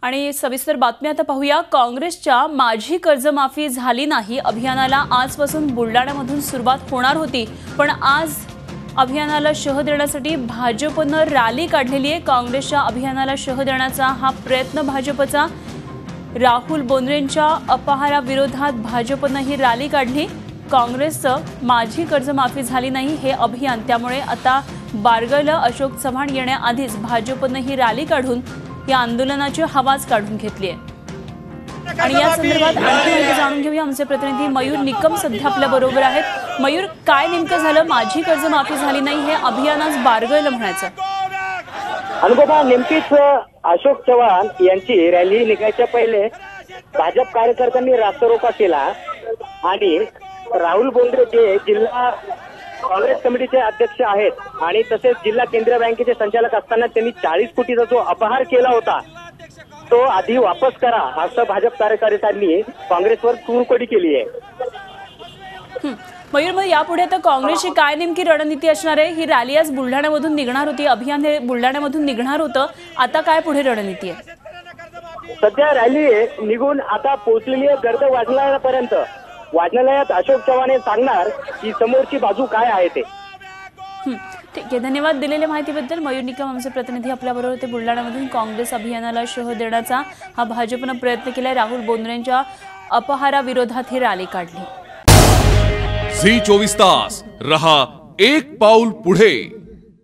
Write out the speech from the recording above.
आणि सविस्तर बातमी आता पाहूया। काँग्रेसच्या माझी कर्जमाफी झाली नाही अभियानाला आजपासून बुलडाण्यामधून सुरुवात होणार होती, पण आज अभियानाला शह देण्यासाठी भाजपने रॅली काढलेली आहे। काँग्रेसच्या अभियानाला शह देण्याचा हा प्रयत्न भाजपचा। राहुल बोंद्रेंच्या अपहाराविरोधात भाजपने ही रॅली काढली। काँग्रेसचं माझी कर्जमाफी झाली नाही हे अभियान त्यामुळे आता बारगळलं। अशोक चव्हाण येण्याआधीच भाजपने ही रॅली काढून या आंदोलनाची हवाच काढून घेतली आहे। आणि या संदर्भात आणखी माहिती जाणून घेऊया। आमचे प्रतिनिधी मयूर निकम सध्या आपल्या बरोबर आहेत। मयूर, काय नेमकं झालं? माझी कर्जमाफी झाली नाही हे अभियान आज बारगळलं म्हणायचं? अनुपमा, नेमकीच अशोक चव्हाण यांची रॅली निघायच्या पहिले भाजप कार्यकर्त्यांनी रास्तारोका केला आणि राहुल बोंद्रे जे जिल्हा काँग्रेस कमिटीचे अध्यक्ष आहेत आणि तसेच जिल्हा केंद्रीय बँकेचे संचालक असताना त्यांनी 40 कोटीचा जो अपहार केला होता तो आधी वापस करा असं भाजप कार्यकर्त्यांनी काँग्रेसवर तूरकोडी केली आहे। मयूर, मग यापुढे आता काँग्रेसची काय नेमकी रणनीती असणार आहे? ही रॅली आज बुलढाण्यामधून निघणार होती, अभियान हे बुलढाण्यामधून निघणार होतं, आता काय पुढे रणनीती आहे? सध्या रॅली निघून आता पोहोचलेली आहे गर्द वाजनालयापर्यंत। वाजनालयात अशोक चव्हाण सांगणार की समोरची बाजू काय आहे ते। ठीक आहे, धन्यवाद दिलेल्या माहितीबद्दल। मयूर निकम आमचे प्रतिनिधी आपल्याबरोबर ते बुलढाण्यामधून। काँग्रेस अभियानाला शह देण्याचा हा भाजपने प्रयत्न केलाय। राहुल बोंद्रेंच्या अपहाराविरोधात ही रॅली काढली। झी 24 तास रहा एक पाऊल पुढे।